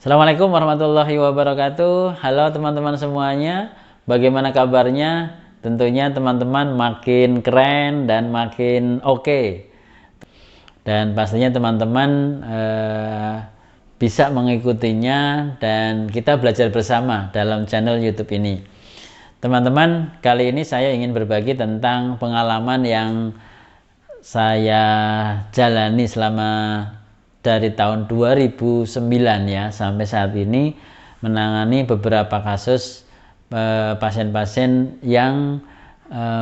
Assalamualaikum warahmatullahi wabarakatuh. Halo teman-teman semuanya, bagaimana kabarnya? Tentunya teman-teman makin keren dan makin oke. Dan pastinya teman-teman bisa mengikutinya dan kita belajar bersama dalam channel YouTube ini. Teman-teman, kali ini saya ingin berbagi tentang pengalaman yang saya jalani selama dari tahun 2009 ya sampai saat ini, menangani beberapa kasus pasien-pasien yang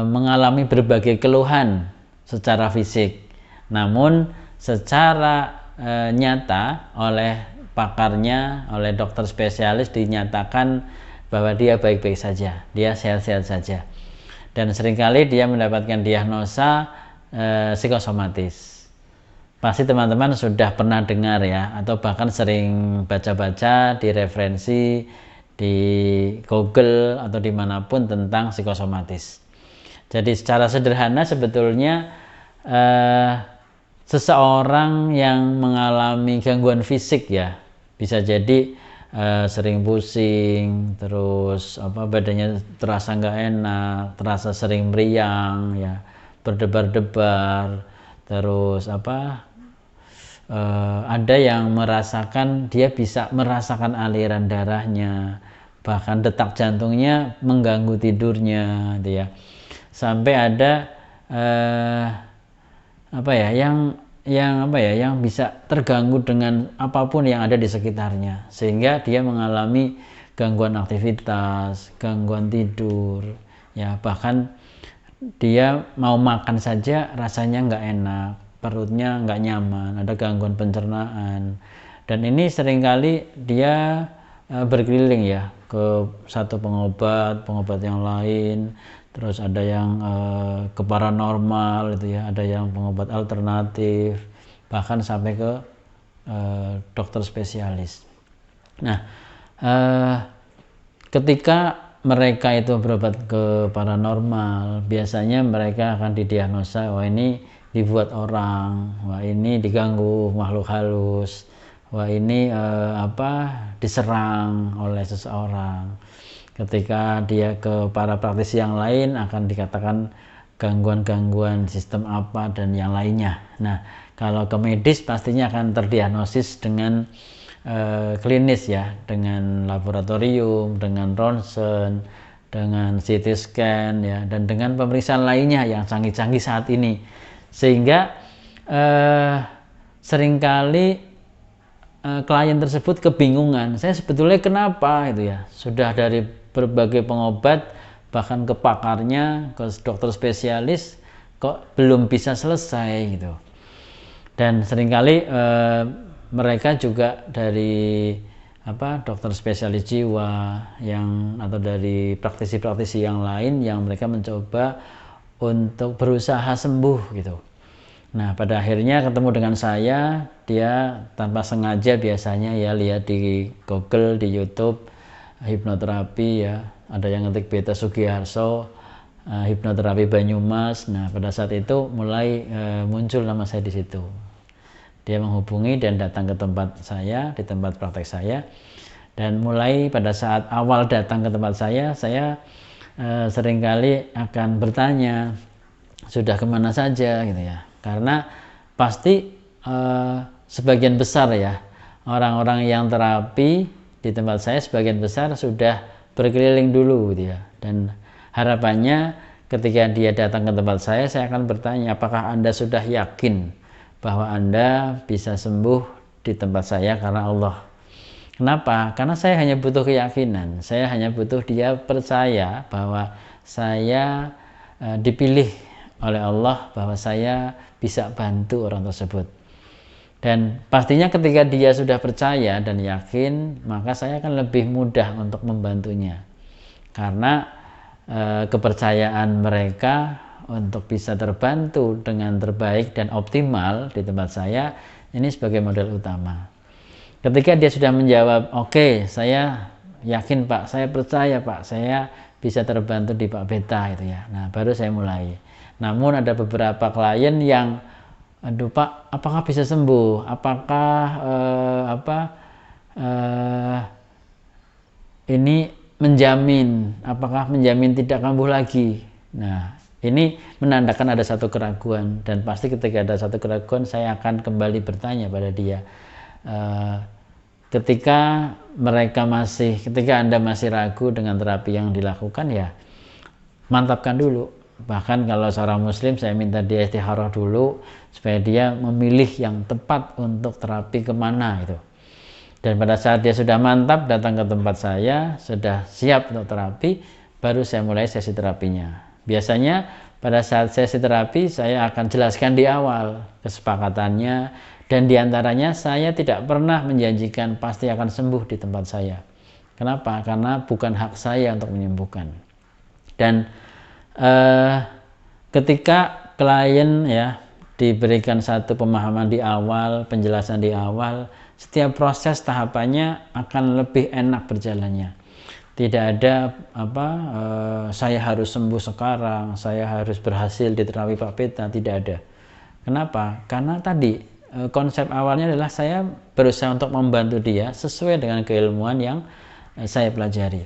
mengalami berbagai keluhan secara fisik, namun secara nyata oleh pakarnya, oleh dokter spesialis dinyatakan bahwa dia baik-baik saja, dia sehat-sehat saja, dan seringkali dia mendapatkan diagnosa psikosomatis. Pasti teman-teman sudah pernah dengar ya, atau bahkan sering baca-baca di referensi di Google atau dimanapun tentang psikosomatis. Jadi secara sederhana sebetulnya seseorang yang mengalami gangguan fisik ya, bisa jadi sering pusing, terus badannya terasa nggak enak, terasa sering meriang ya, berdebar-debar, terus ada yang merasakan, dia bisa merasakan aliran darahnya, bahkan detak jantungnya mengganggu tidurnya gitu ya. Sampai ada yang bisa terganggu dengan apapun yang ada di sekitarnya, sehingga dia mengalami gangguan aktivitas, gangguan tidur ya, bahkan dia mau makan saja rasanya nggak enak, perutnya nggak nyaman, ada gangguan pencernaan. Dan ini seringkali dia berkeliling ya ke satu pengobat yang lain, terus ada yang ke paranormal itu ya, ada yang pengobat alternatif, bahkan sampai ke dokter spesialis. Nah, ketika mereka itu berobat ke paranormal, biasanya mereka akan didiagnosa, wah ini dibuat orang, wah ini diganggu makhluk halus, wah ini diserang oleh seseorang. Ketika dia ke para praktisi yang lain akan dikatakan gangguan-gangguan sistem apa dan yang lainnya. Nah, kalau ke medis pastinya akan terdiagnosis dengan klinis ya, dengan laboratorium, dengan ronsen, dengan CT scan ya, dan dengan pemeriksaan lainnya yang canggih-canggih saat ini, sehingga seringkali klien tersebut kebingungan, saya sebetulnya kenapa itu ya, sudah dari berbagai pengobat bahkan ke pakarnya, ke dokter spesialis, kok belum bisa selesai gitu. Dan seringkali mereka juga dari dokter spesialis jiwa yang atau dari praktisi-praktisi yang lain yang mereka mencoba untuk berusaha sembuh gitu. Nah, pada akhirnya ketemu dengan saya, dia tanpa sengaja biasanya ya lihat di Google, di YouTube, hipnoterapi ya, ada yang ngetik Beta Sugiharso, hipnoterapi Banyumas. Nah, pada saat itu mulai muncul nama saya di situ. Dia menghubungi dan datang ke tempat saya, di tempat praktek saya, dan mulai pada saat awal datang ke tempat saya seringkali akan bertanya, sudah kemana saja gitu ya, karena pasti sebagian besar ya orang-orang yang terapi di tempat saya sebagian besar sudah berkeliling dulu gitu ya, dan harapannya ketika dia datang ke tempat saya akan bertanya, apakah Anda sudah yakin bahwa Anda bisa sembuh di tempat saya karena Allah. Kenapa? Karena saya hanya butuh keyakinan, saya hanya butuh dia percaya bahwa saya dipilih oleh Allah, bahwa saya bisa bantu orang tersebut. Dan pastinya ketika dia sudah percaya dan yakin, maka saya akan lebih mudah untuk membantunya, karena kepercayaan mereka untuk bisa terbantu dengan terbaik dan optimal di tempat saya ini sebagai modal utama. Ketika dia sudah menjawab, oke, saya yakin Pak, saya percaya Pak, saya bisa terbantu di Pak Beta itu ya. Nah, baru saya mulai. Namun ada beberapa klien yang, aduh Pak, apakah bisa sembuh? Apakah eh, ini menjamin, apakah menjamin tidak kambuh lagi. Nah, ini menandakan ada satu keraguan, dan pasti ketika ada satu keraguan saya akan kembali bertanya pada dia. Ketika Anda masih ragu dengan terapi yang dilakukan, ya mantapkan dulu. Bahkan kalau seorang muslim, saya minta dia istikharah dulu supaya dia memilih yang tepat untuk terapi kemana gitu. Dan pada saat dia sudah mantap datang ke tempat saya, sudah siap untuk terapi, baru saya mulai sesi terapinya. Biasanya pada saat sesi terapi saya akan jelaskan di awal kesepakatannya, dan diantaranya saya tidak pernah menjanjikan pasti akan sembuh di tempat saya. Kenapa? Karena bukan hak saya untuk menyembuhkan. Dan ketika klien ya diberikan satu pemahaman di awal, penjelasan di awal, setiap proses tahapannya akan lebih enak berjalannya. Tidak ada saya harus sembuh sekarang, saya harus berhasil di terapi Pak Peta, tidak ada. Kenapa? Karena tadi konsep awalnya adalah saya berusaha untuk membantu dia sesuai dengan keilmuan yang saya pelajari.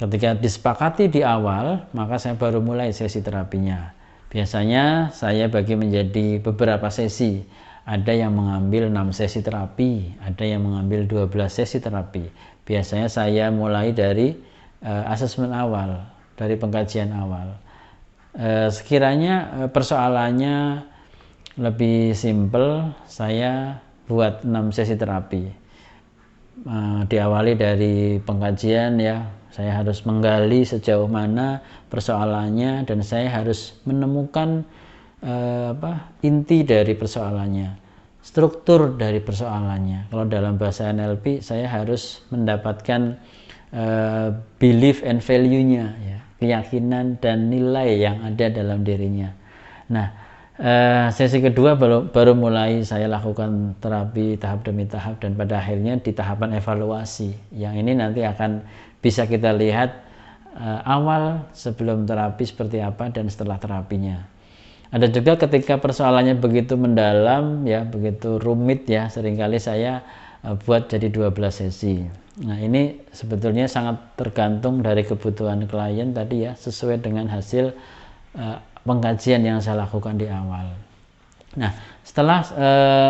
Ketika disepakati di awal, maka saya baru mulai sesi terapinya. Biasanya saya bagi menjadi beberapa sesi. Ada yang mengambil 6 sesi terapi, ada yang mengambil 12 sesi terapi. Biasanya saya mulai dari asesmen awal, dari pengkajian awal. Sekiranya persoalannya lebih simpel, saya buat 6 sesi terapi. Diawali dari pengkajian ya, saya harus menggali sejauh mana persoalannya, dan saya harus menemukan inti dari persoalannya, struktur dari persoalannya. Kalau dalam bahasa NLP, saya harus mendapatkan belief and value-nya, ya, keyakinan dan nilai yang ada dalam dirinya. Nah, sesi kedua baru mulai saya lakukan terapi tahap demi tahap, dan pada akhirnya di tahapan evaluasi. Yang ini nanti akan bisa kita lihat awal sebelum terapi seperti apa dan setelah terapinya. Ada juga ketika persoalannya begitu mendalam ya, begitu rumit ya, seringkali saya buat jadi 12 sesi. Nah, ini sebetulnya sangat tergantung dari kebutuhan klien tadi ya, sesuai dengan hasil pengkajian yang saya lakukan di awal. Nah, setelah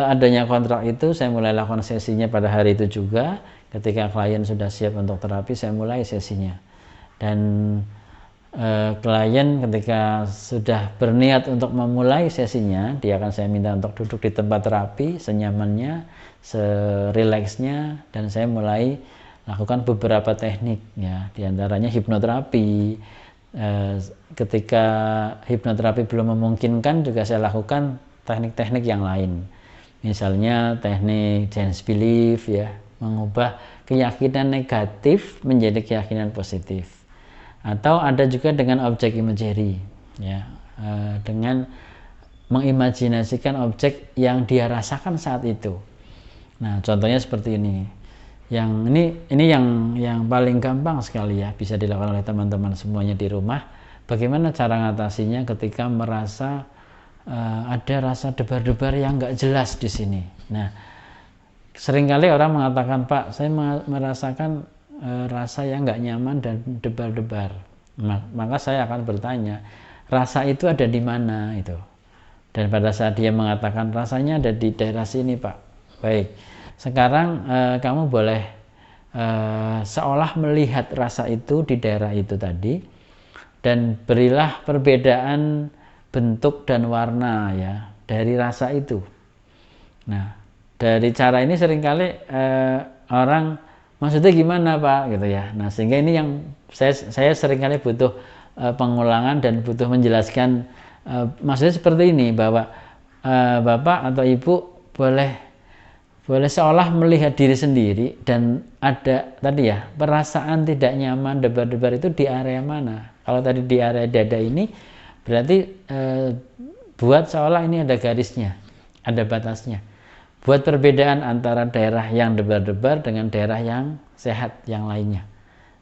adanya kontrak itu, saya mulai lakukan sesinya pada hari itu juga. Ketika klien sudah siap untuk terapi, saya mulai sesinya. Dan klien ketika sudah berniat untuk memulai sesinya, dia akan saya minta untuk duduk di tempat terapi senyamannya, serileksnya, dan saya mulai lakukan beberapa teknik ya, diantaranya hipnoterapi. Ketika hipnoterapi belum memungkinkan, juga saya lakukan teknik-teknik yang lain, misalnya teknik change belief ya, mengubah keyakinan negatif menjadi keyakinan positif. Atau ada juga dengan objek imagery ya, dengan mengimajinasikan objek yang dia rasakan saat itu. Nah, contohnya seperti ini. Yang ini yang paling gampang sekali ya, bisa dilakukan oleh teman-teman semuanya di rumah. Bagaimana cara ngatasinya ketika merasa ada rasa debar-debar yang nggak jelas di sini. Nah, seringkali orang mengatakan, Pak, saya merasakan rasa yang nggak nyaman dan debar-debar. Maka saya akan bertanya, rasa itu ada di mana itu? Dan pada saat dia mengatakan rasanya ada di daerah sini, Pak. Baik, sekarang kamu boleh seolah melihat rasa itu di daerah itu tadi, dan berilah perbedaan bentuk dan warna ya dari rasa itu. Nah, dari cara ini seringkali orang, maksudnya gimana Pak gitu ya. Nah, sehingga ini yang saya seringkali butuh pengulangan dan butuh menjelaskan, maksudnya seperti ini, bahwa Bapak atau Ibu boleh seolah melihat diri sendiri, dan ada tadi ya perasaan tidak nyaman, debar-debar itu di area mana. Kalau tadi di area dada ini, berarti buat seolah ini ada garisnya, ada batasnya. Buat perbedaan antara daerah yang debar-debar dengan daerah yang sehat yang lainnya,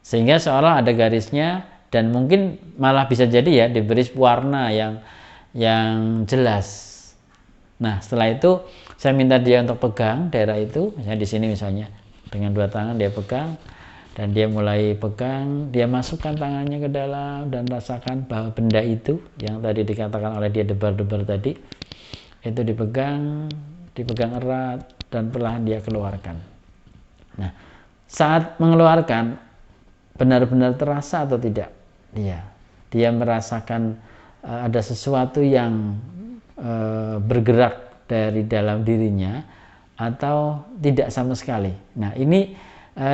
sehingga seolah ada garisnya, dan mungkin malah bisa jadi ya diberi warna yang jelas. Nah, setelah itu saya minta dia untuk pegang daerah itu, misalnya di sini misalnya. Dengan dua tangan dia pegang, dan dia mulai pegang, dia masukkan tangannya ke dalam dan rasakan bahwa benda itu yang tadi dikatakan oleh dia debar-debar tadi, itu dipegang erat dan perlahan dia keluarkan. Nah, saat mengeluarkan benar-benar terasa atau tidak? Dia merasakan ada sesuatu yang bergerak dari dalam dirinya atau tidak sama sekali. Nah, ini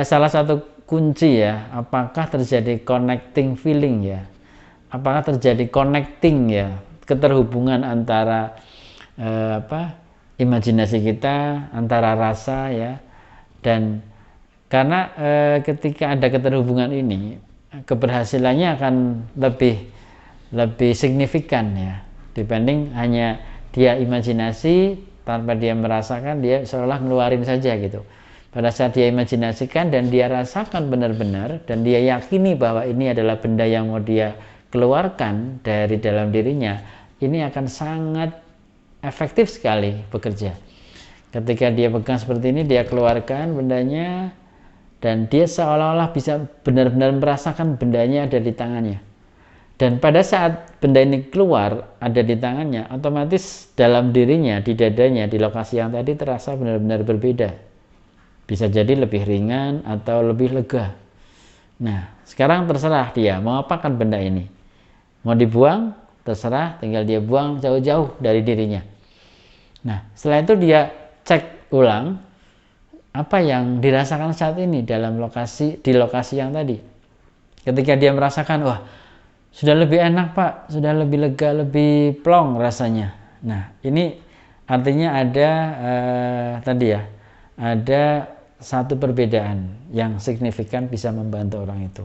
salah satu kunci ya, apakah terjadi connecting feeling ya, apakah terjadi connecting ya, keterhubungan antara imajinasi kita, antara rasa ya, dan karena ketika ada keterhubungan ini, keberhasilannya akan lebih signifikan ya, dibanding hanya dia imajinasi tanpa dia merasakan, dia seolah ngeluarin saja gitu. Pada saat dia imajinasikan dan dia rasakan benar-benar dan dia yakini bahwa ini adalah benda yang mau dia keluarkan dari dalam dirinya, ini akan sangat efektif sekali bekerja. Ketika dia pegang seperti ini, dia keluarkan bendanya dan dia seolah-olah bisa benar-benar merasakan bendanya ada di tangannya. Dan pada saat benda ini keluar ada di tangannya, otomatis dalam dirinya, di dadanya, di lokasi yang tadi terasa benar-benar berbeda. Bisa jadi lebih ringan atau lebih lega. Nah, sekarang terserah dia mau apakan benda ini. Mau dibuang, terserah, tinggal dia buang jauh-jauh dari dirinya. Nah, setelah itu dia cek ulang apa yang dirasakan saat ini di lokasi yang tadi. Ketika dia merasakan, wah, sudah lebih enak Pak, sudah lebih lega, lebih plong rasanya. Nah, ini artinya ada ada satu perbedaan yang signifikan bisa membantu orang itu.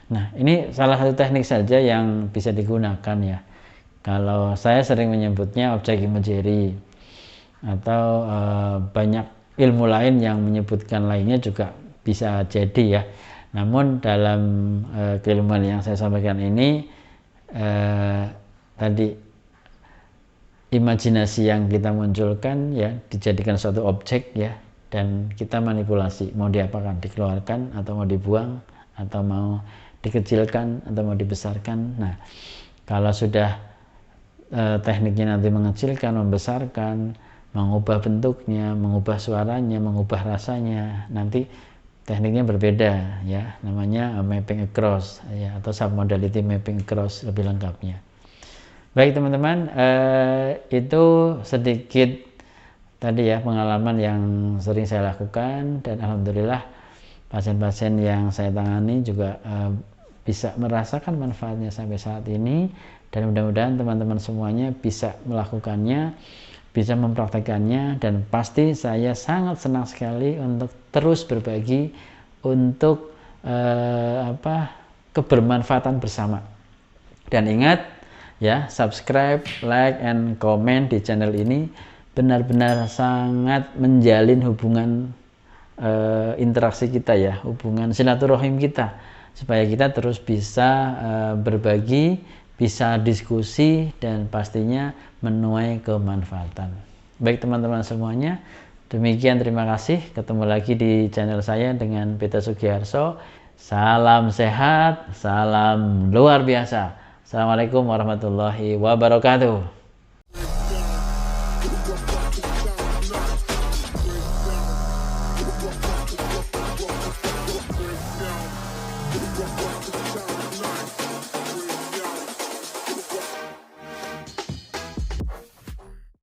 Nah, ini salah satu teknik saja yang bisa digunakan ya. Kalau saya sering menyebutnya objek imagery, atau banyak ilmu lain yang menyebutkan lainnya juga bisa jadi ya. Namun dalam keilmuan yang saya sampaikan ini tadi imajinasi yang kita munculkan ya dijadikan suatu objek ya, dan kita manipulasi mau diapakan, dikeluarkan atau mau dibuang atau mau dikecilkan atau mau dibesarkan. Nah, kalau sudah tekniknya nanti mengecilkan, membesarkan, mengubah bentuknya, mengubah suaranya, mengubah rasanya, nanti tekniknya berbeda ya, namanya mapping across ya, atau submodality mapping across lebih lengkapnya. Baik teman-teman, itu sedikit tadi ya pengalaman yang sering saya lakukan, dan alhamdulillah pasien-pasien yang saya tangani juga bisa merasakan manfaatnya sampai saat ini, dan mudah-mudahan teman-teman semuanya bisa melakukannya, bisa mempraktekannya, dan pasti saya sangat senang sekali untuk terus berbagi untuk kebermanfaatan bersama. Dan ingat ya, subscribe, like, and comment di channel ini benar-benar sangat menjalin hubungan interaksi kita ya, hubungan silaturahim kita, supaya kita terus bisa berbagi, bisa diskusi, dan pastinya menuai kemanfaatan. Baik teman-teman semuanya, demikian, terima kasih. Ketemu lagi di channel saya dengan Peter Sugiharso. Salam sehat, salam luar biasa. Assalamualaikum warahmatullahi wabarakatuh.